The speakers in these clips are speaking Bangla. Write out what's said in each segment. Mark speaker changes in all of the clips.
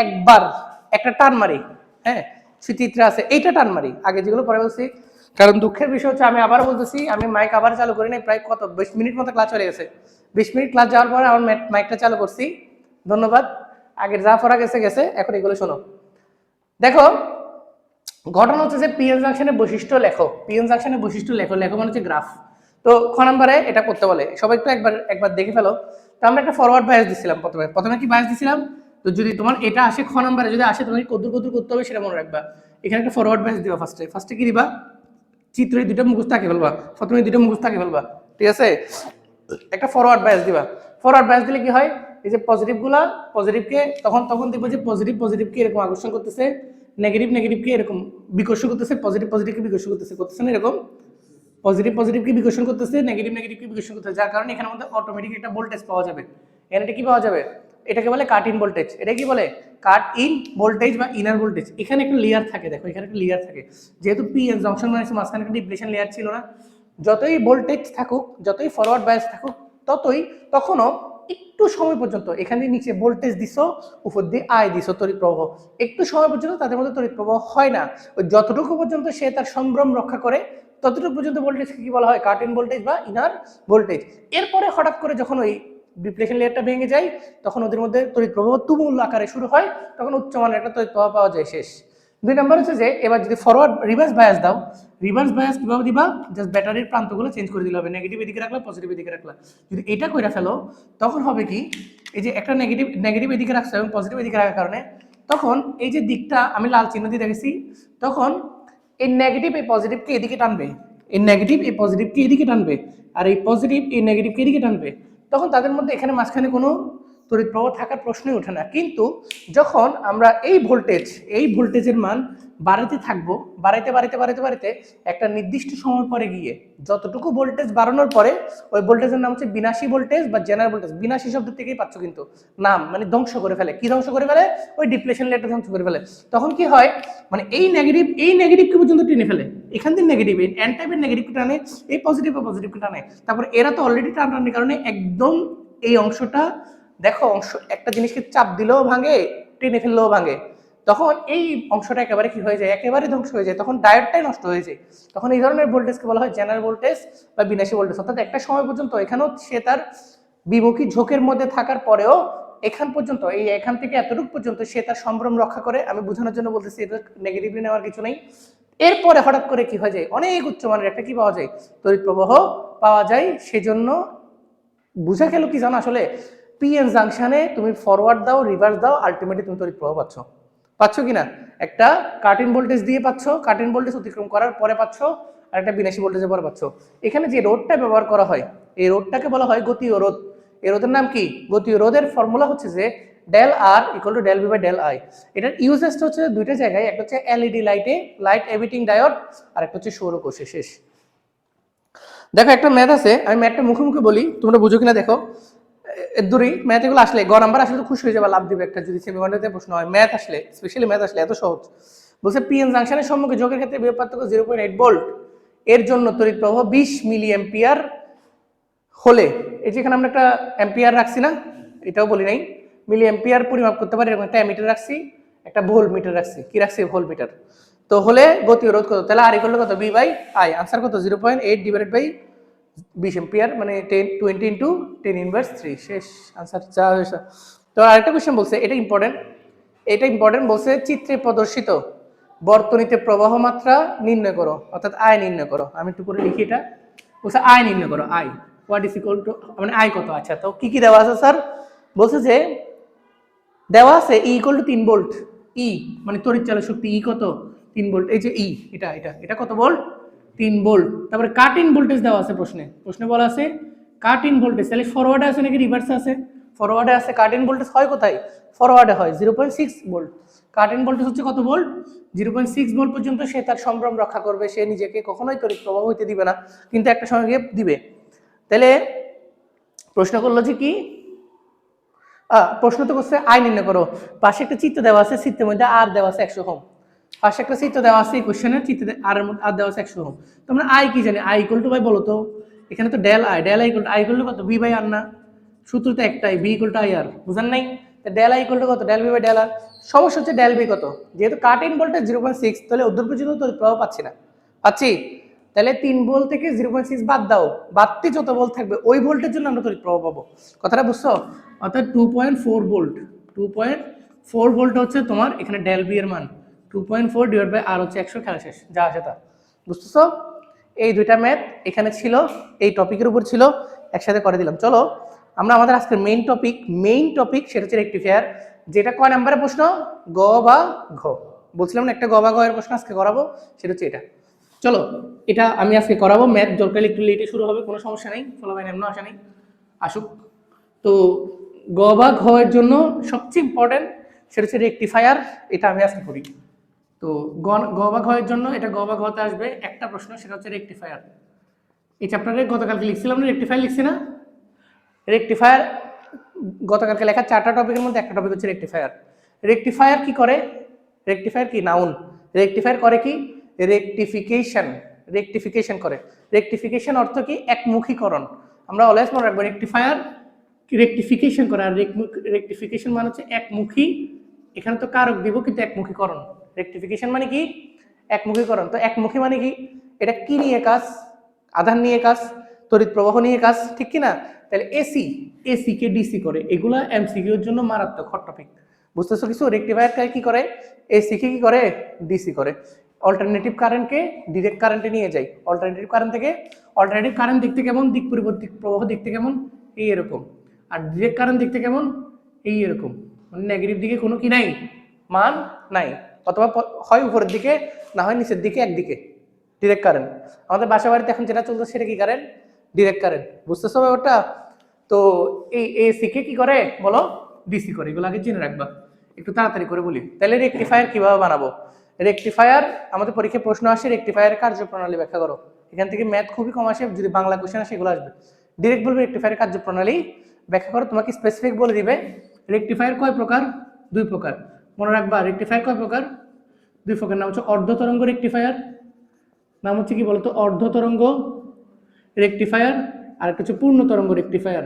Speaker 1: একবার একটা টান মারি, হ্যাঁ চিত্রে আছে এইটা টান মারি, আগে যেগুলো পরে বলছি। কারণ দুঃখের বিষয় হচ্ছে আমি আবার বলতেছি, আমি মাইক আবার চালু করি নাই, প্রায় কত 20 মিনিট মতো ক্লাস চলে গেছে। 20 মিনিট ক্লাস যাওয়ার পরে আমার মাইকটা চালু করছি, ধন্যবাদ। আগের যা পড়া গেছে গেছে, এখন এগুলো শোনো। দেখো ঘটনা হচ্ছে যে পিএন জাংশনের বৈশিষ্ট্য লেখো, পিএন জাংশনের বৈশিষ্ট্য লেখো, লেখো মানে হচ্ছে গ্রাফ। তো খ নম্বরে এটা করতে বলে, সবাই একটু একবার দেখে ফেলো। তো আমরা একটা ফরওয়ার্ড বায়াস দিছিলাম, প্রথমে কি বায়াস দিছিলাম, তো যদি তোমার এটা আসে খ নম্বরে যদি আসে তোমাকে কদ্দুর কদ্দুর করতে হবে সেটা মনে রাখবা। এখানে একটা ফরওয়ার্ড বায়াস দিবা, ফার্স্টে কি দিবা, চিত্র এই দুটো মুখস্থ আঁকে ফেলবা, প্রথমে দুটো মুখস্থ আঁকে ফেলবা, ঠিক আছে। একটা ফরওয়ার্ড বায়াস দিবা, ফরওয়ার্ড বায়াস দিলে কি হয়, এই যে পজিটিভগুলা পজিটিভকে তখন দেখবো যে পজিটিভকে এরকম আকর্ষণ করতেছে, নেগেটিভকে এরকম বিকর্ষণ করতেছে, পজিটিভকে বিকর্ষণ করতেছে না এরকম, পজিটিভকে বিকর্ষণ করতেছে, নেগেটিভকে বিকর্ষণ করতেছে, যার কারণে এখানের মধ্যে অটোমেটিক একটা ভোল্টেজ পাওয়া যাবে। এখানে কি পাওয়া যাবে, এটাকে বলে কাট ইন ভোল্টেজ। এটা কি বলে, কাট ইন ভোল্টেজ বা ইনার ভোল্টেজ। এখানে একটা লেয়ার থাকে, দেখো এখানে একটা লেয়ার থাকে, যেহেতু পিএন জংশন মানে মাঝখানে একটা ডিপ্লেশন লেয়ার ছিল না, যতই ভোল্টেজ থাকুক, যতই ফরওয়ার্ড বায়াস থাকুক, তখনও একটু সময় পর্যন্ত এখানে নিচে ভোল্টেজ দিছো, উপর দিয়ে আয় দিছো তড়িৎ প্রবাহ, একটু সময় পর্যন্ত তাদের মধ্যে তড়িৎ প্রবাহ হয় না। ওই যতটুকু পর্যন্ত সে তার সম্ভ্রম রক্ষা করে ততটুকু পর্যন্ত ভোল্টেজকে কি বলা হয়, কাট ইন ভোল্টেজ বা ইনার ভোল্টেজ। এরপরে হঠাৎ করে যখন ওই ডিপ্লেশন লেয়ারটা ভেঙে যায়, তখন ওদের মধ্যে তড়িৎ প্রবাহ তুমুল আকারে শুরু হয়, তখন উচ্চমানের একটা তড়িৎ প্রবাহ পাওয়া যায়, শেষ। 2 নম্বর হচ্ছে যে এবার যদি রিভার্স বায়াস দাও, রিভার্স বায়াস কিভাবে দিবা, জাস্ট ব্যাটারির প্রান্তগুলো চেঞ্জ করে দিলে হবে, নেগেটিভ এদিকে রাখলা, পজিটিভ এদিকে রাখলা। যদি এটা কইরা ফেলো তখন হবে কি, এই যে একটা নেগেটিভ এদিকে রাখছো এবং পজিটিভ এদিকে রাখার কারণে তখন এই যে দিকটা আমি লাল চিহ্ন দিয়ে দেখেছি, তখন এই নেগেটিভ এই পজিটিভকে এদিকে টানবে, এই নেগেটিভ এই পজিটিভকে এদিকে টানবে, আর এই পজিটিভ এই নেগেটিভকে এদিকে টানবে। তখন তাদের মধ্যে এখানে মাঝখানে কোনো তড়িৎ প্রবাহ থাকার প্রশ্নই ওঠে না। কিন্তু যখন আমরা এই ভোল্টেজের মান বাড়াতে থাকবো, বাড়াইতে একটা নির্দিষ্ট সময় পরে গিয়ে যতটুকু ভোল্টেজ বাড়ানোর পরে, ওই ভোল্টেজের নাম হচ্ছে বিনাশী ভোল্টেজ বা জেনারেল ভোল্টেজ। বিনাশী শব্দ থেকেই পাচ্ছ কিন্তু নাম, মানে ধ্বংস করে ফেলে। কি ধ্বংস করে ফেলে, ওই ডিপ্লেশন লেয়ারটা ধ্বংস করে ফেলে। তখন কি হয়, মানে এই নেগেটিভকে পর্যন্ত টেনে ফেলে, এখান থেকে নেগেটিভ এই এন টাইপের নেগেটিভকে টানে, এই পজিটিভকে টানে। তারপর এরা তো অলরেডি টানার কারণে একদম এই অংশটা দেখো, একটা জিনিসকে চাপ দিলেও ভাঙে, টেনে ফেললেও ভাঙে। তখন এই অংশটা একেবারে কি হয়ে যায়, একেবারে ধ্বংস হয়ে যায়, তখন ডায়োডটাই নষ্ট হয়ে যায়। তখন এই ধরনের ভোল্টেজকে বলা হয় জেনারেল ভোল্টেজ বা বিনাশী ভোল্টেজ। অর্থাৎ একটা সময় পর্যন্ত এখানেও সে তার বিমুখী ঝোঁকের মধ্যে থাকার পরেও এখান থেকে এতটুকু পর্যন্ত সে তার সম্ভ্রম রক্ষা করে। আমি বোঝানোর জন্য বলতেছি, এটা নেগেটিভলি নেওয়ার কিছু নেই। এরপরে হঠাৎ করে কি হয়ে যায়, অনেক উচ্চমানের একটা কি পাওয়া যায়, তড়িৎ প্রবাহ পাওয়া যায়। সেজন্য বুঝা গেল কি জানো, আসলে পিএন জাংশনে তুমি ফরওয়ার্ড দাও, রিভার্স দাও, আলটিমেটলি তুমি তড়িৎ প্রবাহ পাচ্ছ কিনা, একটা কাট-ইন ভোল্টেজ দিয়ে পাচ্ছ, কাট-ইন ভোল্টেজ অতিক্রম করার পরে পাচ্ছ, আর একটা বিনাশী ভোল্টেজের পরে পাচ্ছ। এখানে যে রোধটা ব্যবহার করা হয়, এই রোধটাকে বলা হয় গতীয় রোধ। এই রোধের নাম কি, গতীয় রোধের ফর্মুলা হচ্ছে যে del R equal to del V by del I. এটার ইউজেসটা হচ্ছে দুইটা জায়গায়, একটা হচ্ছে এলইডি লাইট এমিটিং ডায়োড, আর একটা হচ্ছে সৌরকোষে, শেষ। দেখো একটা ম্যাথ আছে, আমি ম্যাথটা মুখে বলি, তোমরা বুঝো কিনা দেখো। দূরেই ম্যাথ এগুলো আসলে গ নাম্বার আসলে তো খুশি হয়ে যাবে, লাভ দিবে একটা, যদি সেমিকন্ডাক্টরে প্রশ্ন হয়। ম্যাথ আসলে, স্পেশালি ম্যাথ আসলে এত সহজ। বলছে পিএন জাংশনের সম্মুখে যোগের ক্ষেত্রে বিভব পার্থক্য 0.8 ভোল্ট, এর জন্য তড়িৎ প্রবাহ 20 মিলি অ্যাম্পিয়ার হলে, এই যে এখানে আমরা একটা অ্যাম্পিয়ার রাখছি না, এটাও বলি নাই, মিলি অ্যাম্পিয়ার পরিমাপ করতে পারি, এরকম একটা অ্যামিটার রাখছি, একটা ভোল্ট মিটার রাখছি, কি রাখছি, ভোল্ট মিটার। তো হলে গতীয় রোধ কত, তাহলে আর ইকুয়াল টু কত, বি বাই আই। আনসার কত, 0.8 ডিভাইডেড বাই 20 এম্পিয়ার, মানে 20 ইন্টু 10 ইনভার্স 3, শেষ আনসার যা হয়েছে। তো আরেকটা কোয়েশ্চেন বলছে, এটা ইম্পর্টেন্ট বলছে, চিত্রে প্রদর্শিত বর্তনীতে প্রবাহ মাত্রা নির্ণয় করো, অর্থাৎ আয় নির্ণয় করো। আমি একটু করে লিখি, এটা বলছে আয় নির্ণয় করো, আয় হোয়াট ইজ ইকুয়াল টু, মানে আয় কত। আচ্ছা, তো কি দেওয়া আছে স্যার, বলছে যে দেওয়া আছে ই ইকুয়াল টু 3 ভোল্ট, ই মানে তড়িৎ চালক শক্তি, ই কত, 3 ভোল্ট। এই যে ই, এটা কত ভোল্ট, 3 ভোল্ট। তারপরে কাট ইন ভোল্টেজ দেওয়া আছে প্রশ্নে বলা আছে কাট ইন ভোল্টেজ, তাহলে ফরওয়ার্ডে আছে নাকি রিভার্সে আছে, ফরওয়ার্ডে আছে। কাট ইন ভোল্টেজ হয় কোথায়, ফরওয়ার্ডে হয়, 0.6 ভোল্ট। কাট ইন ভোল্টেজ হচ্ছে কত ভোল্ট, 0.6 ভোল্ট পর্যন্ত সে তার সম্ভ্রম রক্ষা করবে, সে নিজেকে কখনোই তড়িৎ প্রবাহ হইতে দিবে না, কিন্তু একটা সময় গিয়ে দিবে। তাহলে প্রশ্ন করলো যে কি, প্রশ্ন তো করছে আয় নির্ণয় করো, পাশে একটা চিত্র দেওয়া আছে, চিত্রের মধ্যে আর দেওয়া আছে 100 ওহম, পাশে একটা চিত্র দেওয়া আছে, এই কোশ্চেনের চিত্রে আর এর মধ্যে আর দেওয়া আছে 100 ওহম। তোমরা আই কি জানি, আই ইকুয়াল টু ভাই বলো তো, এখানে তো ডেল আই ইকুয়াল টু কত, বি বাই আর না, সূত্র তো একটাই, বি ইকুয়াল টু আই আর, বুঝেন নাই, ডেল আই ইকুয়াল টু কত, ডেল বি বাই ডেল আর। সমস্যা হচ্ছে ডেল বি কত, যেহেতু কাট ইন ভোল্টেজ 0.6, তাহলে অর্ধ পর্যন্ত তড়িৎ প্রবাহ পাচ্ছি না, পাচ্ছি, তাহলে 3 ভোল্ট থেকে 0.6 বাদ দাও, বাড়তি যত ভোল্ট থাকবে ওই ভোল্টের জন্য আমরা তড়িৎ প্রবাহ পাবো। কথাটা বুঝছো? অর্থাৎ 2.4 ভোল্ট, 2.4 ভোল্ট হচ্ছে তোমার এখানে ডেল বি এর মান, 2.4 ডিভাইড বাই আর হচ্ছে 100, খেলা শেষ, যা আছে তা। বুঝতেছো? এই দুইটা ম্যাথ এখানে ছিল, এই টপিকের উপর ছিল, একসাথে করে দিলাম। চলো আমরা আমাদের আজকের মেইন টপিক সেটা হচ্ছে রেকটিফায়ার, যেটা কয় নাম্বারের প্রশ্ন, গ বা ঘ, বলছিলাম না একটা গ বা ঘ এর প্রশ্ন আজকে করাবো, সেটা হচ্ছে এটা। চলো এটা আমি আজকে করাবো, ম্যাথ দরকার একটু লেটে শুরু হবে, কোনো সমস্যা নেই, ফলাফল এমন আসা নেই, আসুক। তো গ বা ঘ এর জন্য সবচেয়ে ইম্পর্টেন্ট সেটা হচ্ছে রেকটিফায়ার, এটা আমি আজকে করি। তো গ বা ঘ এর জন্য এটা গ বা ঘতে আসবে একটা প্রশ্ন, সেটা হচ্ছে রেকটিফায়ার। এই চ্যাপ্টারে গতকালকে লিখছিলাম না, রেকটিফায়ার লিখছি না? রেকটিফায়ার গতকালকে লেখা 4টা টপিকের মধ্যে একটা টপিক হচ্ছে রেকটিফায়ার। রেকটিফায়ার কি করে? রেকটিফায়ার কি নাউন, রেকটিফায়ার করে কি? রেকটিফিকেশন করে। রেকটিফিকেশন অর্থ কি? একমুখীকরণ। আমরা অলওয়েজ মনে রাখবো রেকটিফায়ার রেকটিফিকেশন করে, আর রেকটিফিকেশন মানে হচ্ছে একমুখী, এখানে তো কারক দিব কিন্তু একমুখীকরণ। রেকটিফিকেশন মানে কি? একমুখীকরণ। তো একমুখী মানে কি? এটা কি নিয়ে কাজ? আধান নিয়ে কাজ, তড়িৎ প্রবাহ নিয়ে কাজ, ঠিক কি না? তাহলে এসি কে ডিসি করে, এগুলা এমসিকিউর জন্য মারাত্মক হট টপিক। বুঝতেছো কিছু? রেকটিফায়ার কি করে? এসি কে কি করে? ডিসি করে। অল্টারনেটিভ কারেন্টকে ডিরেক্ট কারেন্টে নিয়ে যায়, অল্টারনেটিভ কারেন্ট থেকে, অল্টারনেটিভ কারেন্ট দেখতে কেমন? দিক পরিবর্তিত প্রবাহ দেখতে কেমন? এই এরকম। আর ডিরেক্ট কারেন্ট দেখতে কেমন? এই এরকম, মানে নেগেটিভ দিকে কোনো কি নাই, মান নাই, অথবা হয় উপরের দিকে, না হয় নিচের দিকে, একদিকে। Direct current. আমাদের বাসা বাড়িতে এখন যেটা চলছে সেটা কি কারেন্ট? Direct current. বুঝতেছো ব্যাপারটা? তো এই এসি কে কি করে বলো? ডিসি করে। এগুলো আগে জেনে রাখবা, একটু তাড়াতাড়ি করে বলি। তাহলে রেকটিফায়ার কিভাবে বানাবো? রেকটিফায়ার আমাদের পরীক্ষায় প্রশ্ন আসে, রেকটিফায়ারের কার্যপ্রণালী ব্যাখ্যা করো। এখান থেকে ম্যাথ খুবই কম আসে, যদি বাংলা কোশ্চেন আসে এগুলো আসবে। ডিরেক্ট বলবে রেকটিফায়ারের কার্যপ্রণালী ব্যাখ্যা করো, তোমাকে স্পেসিফিক বলে দিবে রেকটিফায়ার কয় প্রকার? 2 প্রকার। মনে রাখবা রেকটিফায়ার কয় প্রকার? 2 প্রকার। নাম হচ্ছে অর্ধ তরঙ্গ রেকটিফায়ার, নাম হচ্ছে কি বলতো? অর্ধ তরঙ্গ রেকটিফায়ার, আর একটা হচ্ছে পূর্ণ তরঙ্গ রেকটিফায়ার।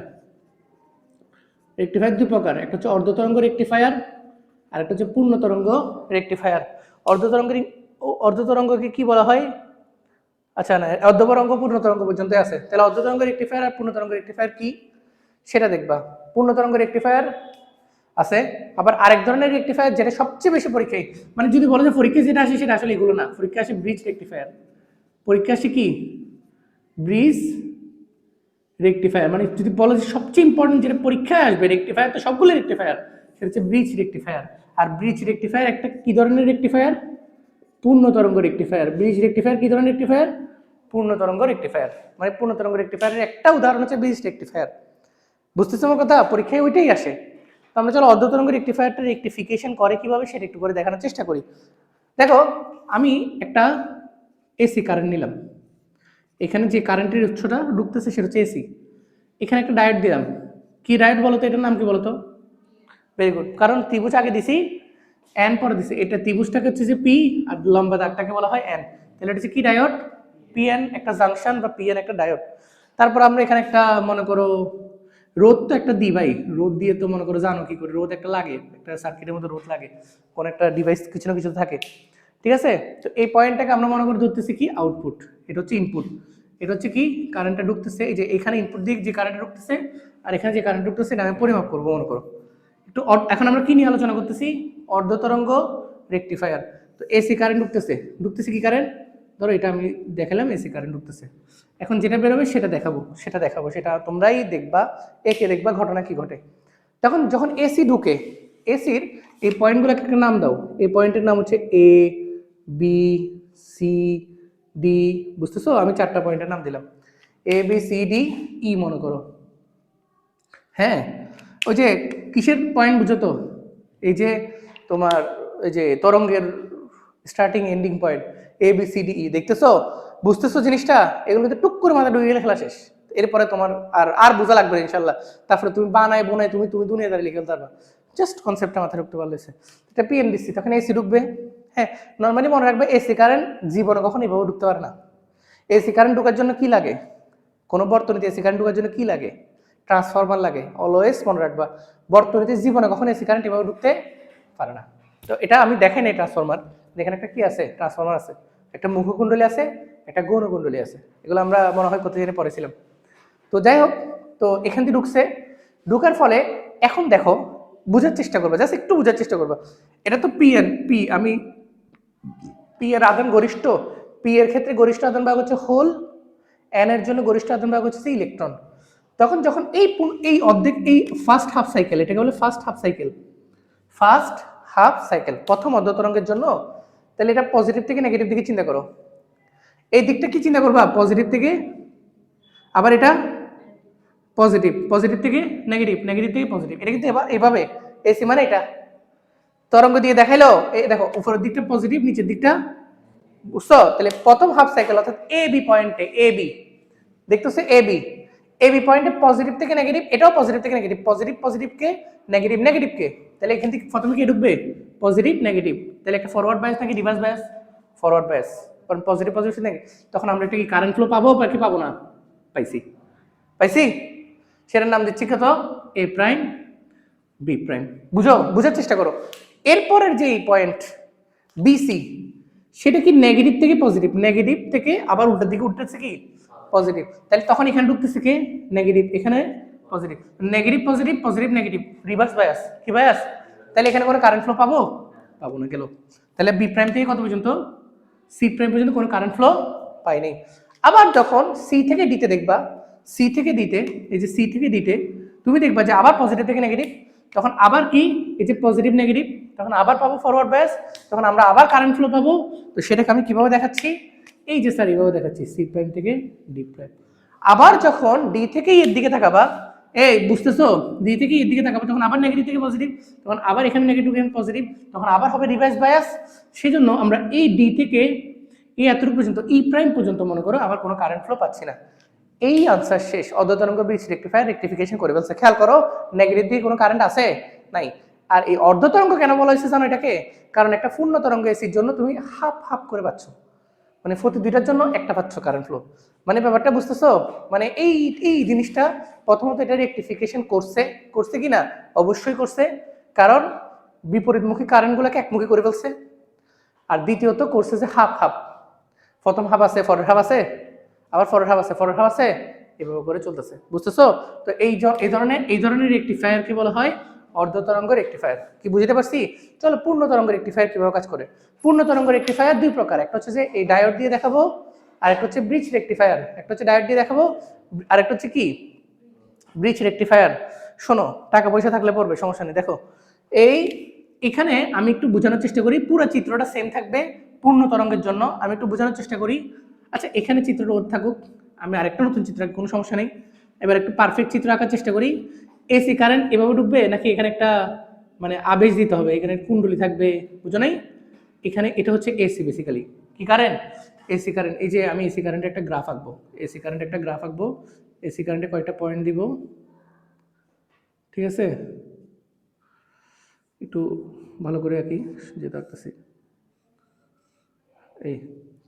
Speaker 1: রেকটিফায়ার 2 প্রকার, একটা হচ্ছে অর্ধ তরঙ্গ রেকটিফায়ার, আর একটা হচ্ছে পূর্ণ তরঙ্গ রেকটিফায়ার। অর্ধ তরঙ্গকে কি বলা হয়? আচ্ছা না, অর্ধ তরঙ্গ পূর্ণ তরঙ্গ পর্যন্ত আছে। তাহলে অর্ধ তরঙ্গ রেকটিফায়ার আর পূর্ণ তরঙ্গ রেকটিফায়ার কি সেটা দেখবা। পূর্ণ তরঙ্গ রেকটিফায়ার আছে, আবার আরেক ধরনের রেকটিফায়ার যেটা সবচেয়ে বেশি পরীক্ষায়, মানে যদি বলো যে পরীক্ষায় যেটা আসে সেটা আসলে এগুলো না, পরীক্ষা আসে ব্রিজ রেকটিফায়ার। পরীক্ষা আসে কি? Bridge rectifier. মানে যদি বলো যে সবচেয়ে ইম্পর্টেন্ট যেটা পরীক্ষায় আসবে রেকটিফায়ার, তো সবগুলো রেকটিফায়ার, সেটা হচ্ছে ব্রিজ রেকটিফায়ার। আর ব্রিজ রেকটিফায়ার একটা কি ধরনের রেকটিফায়ার? পূর্ণ তরঙ্গ রেকটিফায়ার। ব্রিজ রেকটিফায়ার কি ধরনের রেকটিফায়ার? পূর্ণ তরঙ্গ রেকটিফায়ার। মানে পূর্ণ তরঙ্গ রেকটিফায়ারের একটা উদাহরণ হচ্ছে ব্রিজ রেকটিফায়ার। বুঝতেছো আমার কথা? পরীক্ষায় ওইটাই আসে। তো আমরা চলো অর্ধ তরঙ্গ রেকটিফায়ারটা রেকটিফিকেশন করে কিভাবে সেটা একটু করে দেখানোর চেষ্টা করি। দেখো আমি একটা এসি কারেন্ট নিলাম, এখানে যে কারেন্টের উৎসটা ঢুকতেছে সেটা হচ্ছে এসি। এখানে একটা ডায়োড দিলাম, কি ডায়োড বলতো? এটার নাম কি বলতো? ভেরি গুড, কারণ ত্রিভুজ আগে দিছি, এন পরে দিছি। এটা ত্রিভুজটাকে হচ্ছে যে পি, আর লম্বা দাগটাকে বলা হয় এন। তাহলে এটা হচ্ছে কি ডায়োড? পিএন একটা জাংশন বা পিএন একটা ডায়োড। তারপর আমরা এখানে একটা মনে করো রোদ তো একটা দিই ভাই, রোদ দিয়ে তো মনে করো জানো কি করে, রোদ একটা লাগে, একটা সার্কিটের মধ্যে রোদ লাগে, কোন একটা ডিভাইস কিছু না কিছু থাকে, ঠিক আছে? তো এই পয়েন্টটাকে আমরা মনে করে ধরতেছি কি আউটপুট, এটা হচ্ছে ইনপুট, এটা হচ্ছে কি কারেন্টটা ঢুকতেছে, এই যে এখানে ইনপুট দিক যে কারেন্ট ঢুকতেছে, আর এখানে যে কারেন্ট ঢুকতেছে এটা আমি পরিমাপ করবো মনে করো। একটু এখন আমরা কি নিয়ে আলোচনা করতেছি? অর্ধ তরঙ্গ রেকটিফায়ার। তো এসি কারেন্ট ঢুকতেছে, ঢুকতেছে কি কারেন্ট? ধরো এটা আমি দেখালাম এসি কারেন্ট ঢুকতেছে, এখন যেটা বেরোবে সেটা দেখাবো, সেটা তোমরাই দেখবা, একে দেখবা ঘটনা কি ঘটে। তখন যখন এসি ঢুকে, এসির এই পয়েন্টগুলোকে একটা নাম দাও। এই পয়েন্টের নাম হচ্ছে এ, বি, সি, ডি। বুঝতেছো? আমি 4টা পয়েন্টের নাম দিলাম, এ, বি, সি, ডি, ই মনে করো। হ্যাঁ, ওই যে কিসের পয়েন্ট বুঝো তো? এই যে তোমার এই যে তরঙ্গের স্টার্টিং এন্ডিং পয়েন্ট, এ বি সি ডি ই, দেখতেছো? বুঝতেছো জিনিসটা? এগুলোতে টুক করে মাথা ঢুকে গেলে খেলা শেষ। এরপরে তোমার আর আর বোঝা লাগবে না ইনশাল্লাহ। তারপরে তুমি বানায় বোনায় তুমি তুমি দুনিয়াদারি লিখে ফেলতে পারবা, জাস্ট কনসেপ্টটা মাথায় ঢুকতে পারলেছে। এটা পিএনডিসি, তখন এসি ঢুকবে। হ্যাঁ, নর্মালি মনে রাখবে এসি কারেন্ট জীবনে কখনো এভাবে ঢুকতে পারে না। এসি কারেন্ট ঢোকার জন্য কি লাগে? কোনো বর্তনীতে এসি কারেন্ট ঢোকার জন্য কি লাগে? ট্রান্সফরমার লাগে। অলওয়েজ মনে রাখবা বর্তনীতে জীবনে কখনো এসি কারেন্ট এভাবে ঢুকতে পারে না। তো এটা আমি দেখাই নাই ট্রান্সফরমার, এখানে একটা কি আছে, ট্রান্সফরমার আছে, একটা মুখকুণ্ডলী আছে, একটা গৌণকুণ্ডলী আছে, এগুলো আমরা মনে হয় কতদিনে পড়েছিলাম। তো যাই হোক, তো এখান থেকে ঢুকছে, ঢুকার ফলে এখন দেখো বোঝার চেষ্টা করবা, জাস্ট একটু বোঝার চেষ্টা করবা। এটা তো পি এন পি, আমি পি এর আধান গরিষ্ঠ, পি এর ক্ষেত্রে গরিষ্ঠ আধান ভাগ হচ্ছে হোল, এন এর জন্য গরিষ্ঠ আধান ভাগ হচ্ছে ইলেকট্রন। তখন যখন এই অর্ধেক, এই ফার্স্ট হাফ সাইকেল, এটাকে বলে first half cycle, first half cycle প্রথম অর্ধ তরঙ্গের জন্য, তাহলে এটা পজিটিভ থেকে নেগেটিভ দিকে চিন্তা করো। এই দিকটা কি চিন্তা করবা, পজিটিভ থেকে, আবার এটা পজিটিভ, পজিটিভ থেকে নেগেটিভ, নেগেটিভ থেকে পজিটিভ, এটা কিন্তু এবার এইভাবে এসি মানে এটা তরঙ্গ দিয়ে দেখাইলো, এই দেখো উপরের দিকটা পজিটিভ, নিচের দিকটা, বুঝছো? তাহলে প্রথম হাফ সাইকেল অর্থাৎ এ বি পয়েন্টে, এ বি দেখতেছে, এ বি পয়েন্টে পজিটিভ থেকে নেগেটিভ, এটাও পজিটিভ থেকে নেগেটিভ, পজিটিভ পজিটিভকে, নেগেটিভ নেগেটিভকে, তাহলে এখান থেকে প্রথমে কি ঢুকবে, পজিটিভ নেগেটিভ, তাহলে একটা ফরওয়ার্ড বায়াস নাকি রিভার্স বায়াস, ফরওয়ার্ড বায়াস, কারণ পজিটিভ পজিটিভ নেগেটিভ, তখন আমরা একটা কি কারেন্ট ফ্লো পাবো বা কি পাবো না, পাইছি, পাইছি, সেটার নাম দিচ্ছি কত, এ প্রাইম বি প্রাইম। বুঝো, বুঝার চেষ্টা করো। এরপরের যে পয়েন্ট বিসি, সেটা কি নেগেটিভ থেকে পজিটিভ, নেগেটিভ থেকে আবার উল্টার দিকে উঠতেছে কি পজিটিভ, তাহলে তখন এখানে ঢুকতেছে কি নেগেটিভ, এখানে positive, negative positive, positive negative, reverse bias, কি বায়াস, তাহলে এখানে কোনো কারেন্ট ফ্লো পাবো, পাবো না, গেল। তাহলে বি প্রাইম থেকে কত পর্যন্ত, সি প্রাইম পর্যন্ত কোনো কারেন্ট ফ্লো পাই নাই। আবার যখন সি থেকে ডিতে দেখবা, সি থেকে ডিতে, এই যে সি থেকে ডিতে তুমি দেখবা যে আবার পজিটিভ থেকে নেগেটিভ, তখন আবার কি, এই যে পজিটিভ নেগেটিভ, তখন আবার পাবো ফরওয়ার্ড বায়াস, তখন আমরা আবার কারেন্ট ফ্লো পাবো। তো সেটাকে আমি কিভাবে দেখাচ্ছি, এই যে স্যার এইভাবে দেখাচ্ছি, সি প্রাইম থেকে ডি প্রাইম। আবার যখন ডি থেকে এর দিকে তাকাবা, এই বুঝতেছো, ডি থেকে এর দিকে তাকাবা, তখন আবার নেগেটিভ থেকে পজিটিভ, তখন আবার এখানে নেগেটিভ এখানে পজিটিভ, তখন আবার হবে রিভার্স বায়াস। সেই জন্য আমরা এই ডি থেকে এই এতটুকু পর্যন্ত, ই প্রাইম পর্যন্ত মনে করো আবার কোনো কারেন্ট ফ্লো পাচ্ছি না। এই আনসার শেষ। অর্ধ তরঙ্গ ব্রিজ রেকটিফায়ার রেকটিফিকেশন করে ফেলছে। খেয়াল করো, নেগেটিভ দিকে কোনো কারেন্ট আছে নাই। আর এই অর্ধ তরঙ্গ কেন বলা হয়েছে জানো এটাকে, কারণ একটা পূর্ণ তরঙ্গ এসির জন্য তুমি হাফ হাফ করে পাচ্ছ, মানে প্রতি দুইটার জন্য একটা পাচ্ছ কারেন্ট ফ্লো, মানে ব্যাপারটা বুঝতেছো? মানে এই এই জিনিসটা প্রথমত এটা রেকটিফিকেশন করছে, করছে কি না, অবশ্যই করছে, কারণ বিপরীতমুখী কারেন্টগুলোকে একমুখী করে ফেলছে। আর দ্বিতীয়ত করছে যে হাফ হাফ, প্রথম হাফ আছে, পরের হাফ আছে, আবার পরের হাফ আছে, পরের হাফ আছে, এভাবে করে চলতেছে, বুঝতেছো? তো এই ধরনের রেকটিফায়ারকে বলা হয় অর্ধ তরঙ্গ রেকটিফায়ার। কি বুঝতে পারছি? চলো পূর্ণ তরঙ্গ রেকটিফায়ার কিভাবে কাজ করে। পূর্ণ তরঙ্গ রেকটিফায়ার দুই প্রকার, একটা হচ্ছে যে এই ডায়োড দিয়ে দেখাবো, আর একটা হচ্ছে ব্রিজ রেকটিফায়ার। একটা হচ্ছে ডায়োড দিয়ে দেখাবো, আর একটা হচ্ছে কি ব্রিজ রেকটিফায়ার। শোনো, টাকা পয়সা থাকলে পড়বে, সমস্যা নেই। দেখো এখানে আমি একটু বোঝানোর চেষ্টা করি, পুরো চিত্রটা সেম থাকবে পূর্ণ তরঙ্গের জন্য, আমি একটু বোঝানোর চেষ্টা করি। আচ্ছা, এখানে চিত্রটা ওর থাকুক, আমি আরেকটা নতুন চিত্র আঁকি, কোনো সমস্যা নেই। এবার একটু পারফেক্ট চিত্র আঁকার চেষ্টা করি। এসি কারেন্ট এভাবে ঢুকবে নাকি এখানে একটা মানে আবেশ দিতে হবে, এখানে কুণ্ডলী থাকবে, বুঝো নাই? এখানে এটা হচ্ছে এসি, বেসিক্যালি কি কারেন্ট, এসি কারেন্ট। এই যে আমি এসি কারেন্টের একটা গ্রাফ আঁকবো, এসি কারেন্টের একটা গ্রাফ আঁকবো, এসি কারেন্টে কয়েকটা পয়েন্ট দিব, ঠিক আছে? একটু ভালো করে আঁকি, যেটা আঁকতেছি এই,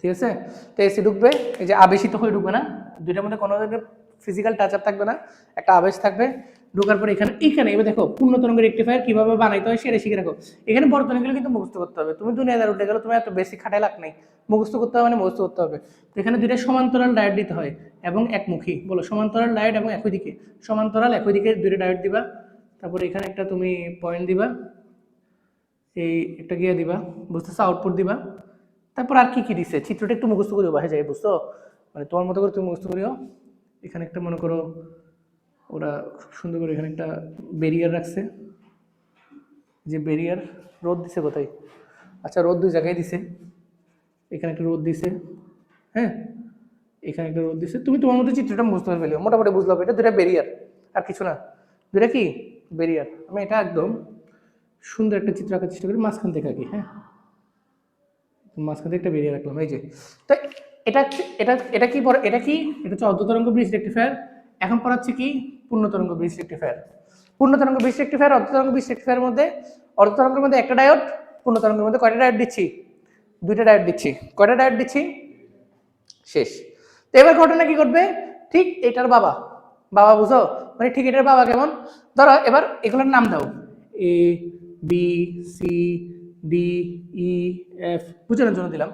Speaker 1: ঠিক আছে? তো এসি ঢুকবে, এই যে আবেশিত হয়ে ঢুকবে না, দুইটার মধ্যে কোনো ধরনের ফিজিক্যাল টাচ আপ থাকবে না, একটা আবেশ থাকবে। ঢোকার পরে এখানে এবার দেখো পূর্ণ তরঙ্গ রেকটিফায়ার কিভাবে বানাইতে হয় সেটা শিখে রাখো। এখানে বর্তনীগুলো কিন্তু মুখস্থ করতে হবে, তুমি দুনিয়াদার উঠে গেলে তুমি এত বেশি খাটাই লাগ নাই, মুখস্থ করতে হবে, মানে মুখস্থ করতে হবে। তো এখানে দুইটা সমান্তরাল ডায়োড দিতে হয় এবং একমুখী, বলো সমান্তরাল ডায়োড এবং একই দিকে, সমান্তরাল একই দিকে দুইটা ডায়োড দিবা। তারপরে এখানে একটা তুমি পয়েন্ট দিবা, এই একটা গিয়ে দিবা, বুঝতেছো, আউটপুট দিবা। তারপর আর কি কি দিছে চিত্রটা একটু মুখস্থ করিও, বাহে যায়, বুঝছো? মানে তোমার মতো করে তুমি মুখস্থ করিও। এখানে একটা মনে করো ওরা খুব সুন্দর করে এখানে একটা ব্যারিয়ার রাখছে, যে ব্যারিয়ার, রোদ দিছে কোথায়? আচ্ছা, রোদ দুই জায়গায় দিছে, এখানে একটা রোদ দিছে, হ্যাঁ, এখানে একটা রোদ দিছে। তুমি তোমার মতো চিত্রটা বুঝতে পারবে, মোটামুটি বুঝলাম এটা দুটা ব্যারিয়ার, আর কিছু না, দুটা কি ব্যারিয়ার। আমি এটা একদম সুন্দর একটা চিত্র আঁকার চেষ্টা করি, মাঝখান থেকে আঁকি, হ্যাঁ, মাঝখান থেকে একটা বেরিয়ে রাখলাম, এই যে। তো এটা এটা এটা কি পড়ে, এটা কি, এটা হচ্ছে অর্ধ তরঙ্গ ব্রিজ রেকটিফায়ার। এখন পড়াচ্ছি কি পূর্ণ তরঙ্গ ব্রিজ রেকটিফায়ার। পূর্ণ তরঙ্গ ব্রিজ রেকটিফায়ার, অর্ধ তরঙ্গ ব্রিজ রেকটিফায়ারের মধ্যে, অর্ধ তরঙ্গের মধ্যে একটা ডায়োড, পূর্ণ তরঙ্গের মধ্যে কয়টা ডায়োড দিচ্ছি? দুইটা ডায়োড দিচ্ছি। কয়টা ডায়োড দিচ্ছি? শেষ। তো এবার ঘটনা কি ঘটবে, ঠিক এটার বাবা, বাবা বুঝো, মানে ঠিক এটার বাবা কেমন, ধরো এবার এগুলোর নাম দাও, A B C D E F বোঝানোর জন্য দিলাম।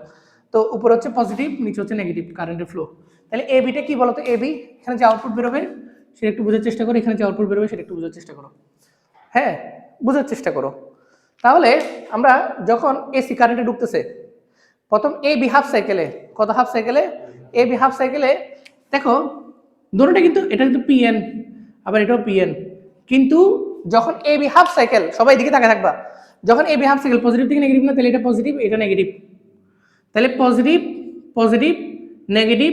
Speaker 1: তো উপরে হচ্ছে পজিটিভ, নিচে হচ্ছে নেগেটিভ কারেন্টের ফ্লো। তাহলে এ বিটা কি বলতো? এ বি, এখানে যে আউটপুট বেরোবে সেটা একটু বোঝার চেষ্টা করো, এখানে যে আউটপুট বেরোবে সেটা একটু বোঝার চেষ্টা করো। হ্যাঁ, বোঝার চেষ্টা করো। তাহলে আমরা যখন এসি কারেন্টে ঢুকতেছে, প্রথম এ বি হাফ সাইকেলে, কত হাফ সাইকেলে? এ বি হাফ সাইকেলে দেখো দুটোটা কিন্তু, এটা কিন্তু পিএন, আবার এটাও পিএন, কিন্তু যখন এ বি হাফ সাইকেল, সবাই দিকে তাকায় থাকবা, যখন A B half cycle positive থেকে নেগেটিভ না, তাহলে এটা পজিটিভ, এটা নেগেটিভ, তাহলে পজিটিভ পজিটিভ নেগেটিভ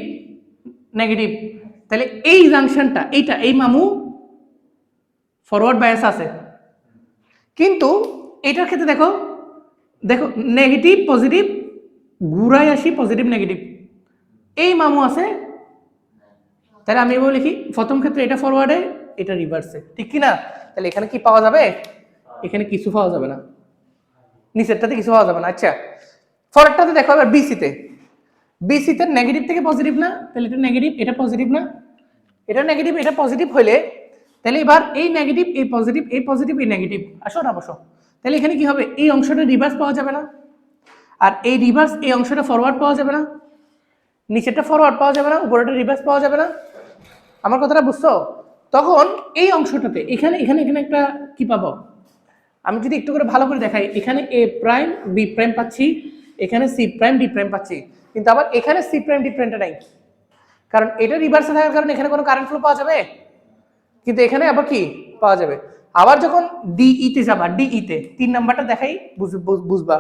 Speaker 1: নেগেটিভ, তাহলে এই জাংশনটা, এইটা, এই মামু ফরওয়ার্ড বায়াস আছে। কিন্তু এটার ক্ষেত্রে দেখো, দেখো নেগেটিভ পজিটিভ ঘুরাই আসি পজিটিভ নেগেটিভ, এই মামু আছে। তাহলে আমি এভাবে লিখি, প্রথম ক্ষেত্রে এটা ফরওয়ার্ডে, এটা রিভার্সে, ঠিক কি না? তাহলে এখানে কি পাওয়া যাবে? এখানে কিছু পাওয়া যাবে না, নিচেরটাতে কিছু পাওয়া যাবে না। আচ্ছা, পরেরটাতে দেখো এবার বিসিতে, বিসিতে নেগেটিভ থেকে পজিটিভ না, তাহলে এটা নেগেটিভ, এটা পজিটিভ না, এটা নেগেটিভ, এটা পজিটিভ হইলে তাহলে এবার এই নেগেটিভ এই পজিটিভ, এই পজিটিভ এই নেগেটিভ, আসো না বসো, তাহলে এখানে কি হবে? এই অংশটা রিভার্স পাওয়া যাবে না, আর এই রিভার্স এই অংশটা ফরওয়ার্ড পাওয়া যাবে না, নিচেরটা ফরওয়ার্ড পাওয়া যাবে না, উপরেরটা রিভার্স পাওয়া যাবে না। আমার কথাটা বুঝছো? তখন এই অংশটাতে এখানে এখানে এখানে একটা কি পাবো? আমি যদি একটু করে ভালো করে দেখাই, এখানে এ প্রাইম বি প্রাইম পাচ্ছি, এখানে সি প্রাইম ডি প্রাইম পাচ্ছি, কিন্তু আবার এখানে সি প্রাইম ডি প্রাইমটা নাই, কারণ এটা রিভার্সে থাকার কারণে এখানে কোনো কারেন্ট ফ্লো পাওয়া যাবে, কিন্তু এখানে আবার কি পাওয়া যাবে? আবার যখন ডিইতে যাবা, ডিইতে 3 নাম্বারটা দেখাই বুঝবা,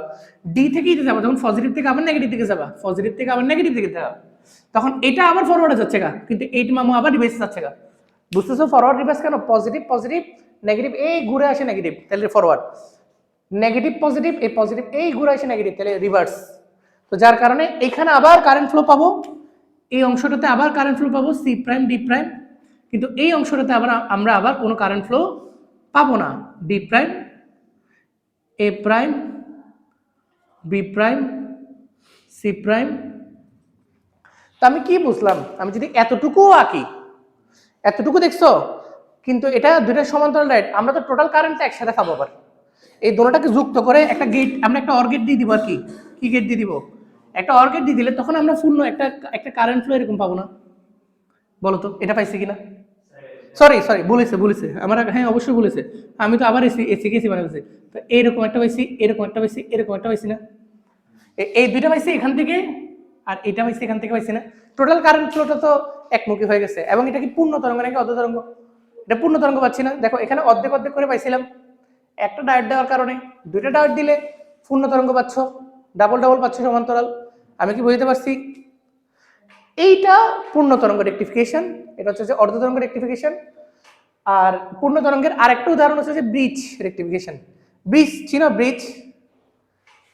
Speaker 1: ডি থেকে ইতে যাবা, যখন পজিটিভ থেকে আবার নেগেটিভ দিকে যাবা, পজিটিভ থেকে আবার নেগেটিভ দিকে যাবা, তখন এটা আবার ফরওয়ার্ডে যাচ্ছে গা, কিন্তু এইট মামু আবার রিভার্সে যাচ্ছে গা। বুঝতেছো ফরওয়ার্ড রিভার্স কেন? পজিটিভ পজিটিভ নেগেটিভ, এই ঘুরে আসে নেগেটিভ, তাহলে ফরওয়ার্ড, নেগেটিভ পজিটিভ এই পজিটিভ এই ঘুরে আসে নেগেটিভ, তাহলে রিভার্স। তো যার কারণে এখানে আবার কারেন্ট ফ্লো পাবো, এই অংশটাতে আবার কারেন্ট ফ্লো পাবো সি প্রাইম ডি প্রাইম, কিন্তু এই অংশটাতে আবার আমরা আবার কোনো কারেন্ট ফ্লো পাবো না, D prime A prime B prime C prime. তো আমি কি বুঝলাম? আমি যদি এতটুকু আঁকি, এতটুকু দেখছো, কিন্তু এটা দুইটা সমান্তরাল লাইট, আমরা তো টোটাল কারেন্টটা একসাথে পাবো। আবার এই দুটোটাকে যুক্ত করে একটা গেট, আমরা একটা অর গেট দিয়ে দিব। আর কি কি গেট দিয়ে দিব? একটা অর গেট দিয়ে দিলে তখন আমরা পূর্ণ একটা একটা কারেন্ট ফ্লো এরকম পাবো না? বলো তো এটা পাইছি কিনা? সরি সরি, বলেছে আমার, হ্যাঁ অবশ্যই বলেছে। আমি তো আবার এসি এসি কেসি বানাইছি, তো এইরকম একটা পাইছি, এরকম একটা পাইছি, এরকম একটা পাইছি না? এই দুইটা পাইছি এখান থেকে, আর এটা পাইছি এখান থেকে, পাইছি না? টোটাল কারেন্ট ফ্লোটা তো একমুখী হয়ে গেছে। এবং এটা কি পূর্ণ তরঙ্গ নাকি অর্ধ তরঙ্গ? এটা পূর্ণ তরঙ্গ পাচ্ছি না। দেখো এখানে অর্ধেক অর্ধেক করে পাইছিলাম, একটা ডায়োড দেওয়ার কারণে দুইটা ডায়োড দিলে পূর্ণ তরঙ্গ পাচ্ছ, ডাবল ডাবল পাচ্ছ সমান্তরাল। আমি কি বুঝতে পারছি? এইটা পূর্ণ তরঙ্গ রেকটিফিকেশন, এটা হচ্ছে যে অর্ধ তরঙ্গ রেকটিফিকেশন। আর পূর্ণ তরঙ্গের আরেকটা উদাহরণ হচ্ছে যে ব্রিজ রেকটিফিকেশন। ব্রিজ চিনো? ব্রিজ,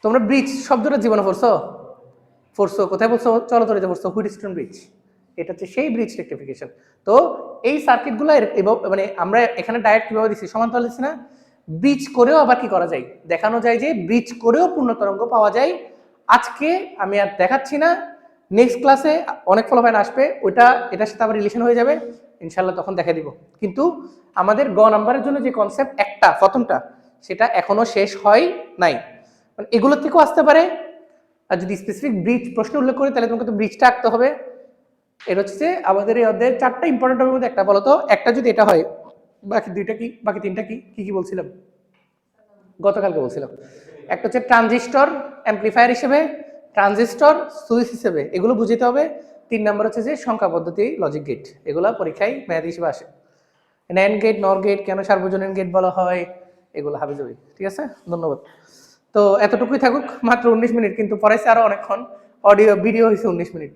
Speaker 1: তোমরা ব্রিজ শব্দটা জীবনে পড়ছো? পড়ছো কোথায়? বলছো চলতরিতে পড়ছো, হুইটস্টোন ব্রিজ। এটা হচ্ছে সেই ব্রিজ রেকটিফিকেশন। তো এই সার্কিটগুলো মানে আমরা এখানে ডাইরেক্ট কিভাবে দিচ্ছি? সমান্তরাল দিচ্ছি না, ব্রিজ করেও আবার কি করা যায়, দেখানো যায় যে ব্রিজ করেও পূর্ণ তরঙ্গ পাওয়া যায়। আজকে আমি আর দেখাচ্ছি না, নেক্সট ক্লাসে অনেক ফলাফল আসবে, ওইটা এটার সাথে আবার রিলেশন হয়ে যাবে ইনশাল্লাহ, তখন দেখা দিব। কিন্তু আমাদের গ নাম্বারের জন্য যে কনসেপ্ট একটা প্রথমটা, সেটা এখনো শেষ হয় নাই, মানে এগুলোর থেকেও আসতে পারে। আর যদি স্পেসিফিক ব্রিজ প্রশ্ন উল্লেখ করি, তাহলে তোমাকে তো ব্রিজটা আঁকতে হবে। এটা হচ্ছে আমাদের এই অধ্যায়ের 4টা ইম্পর্টেন্টের মধ্যে একটা। বলো তো, একটা যদি এটা হয়, বাকি দুইটা কি, বাকি তিনটা কি কি কি বলছিলাম গতকালকে বলছিলাম? একটা হচ্ছে ট্রানজিস্টর অ্যাম্প্লিফায়ার হিসেবে, ট্রানজিস্টর সুইচ হিসেবে, এগুলো বুঝতে হবে। 3 নাম্বার হচ্ছে যে সংখ্যা পদ্ধতি লজিক গেট, এগুলো পরীক্ষায় ম্যাথ হিসেবে আসে। ন্যান্ড গেট, নর গেট, কেন সার্বজনীন গেট বলা হয়, এগুলো হাবিজাবি। ঠিক আছে, ধন্যবাদ। তো এতটুকুই থাকুক, মাত্র 19 মিনিট, কিন্তু পড়াইছে আরো অনেকক্ষণ, অডিও ভিডিও হয়েছে 19 মিনিট।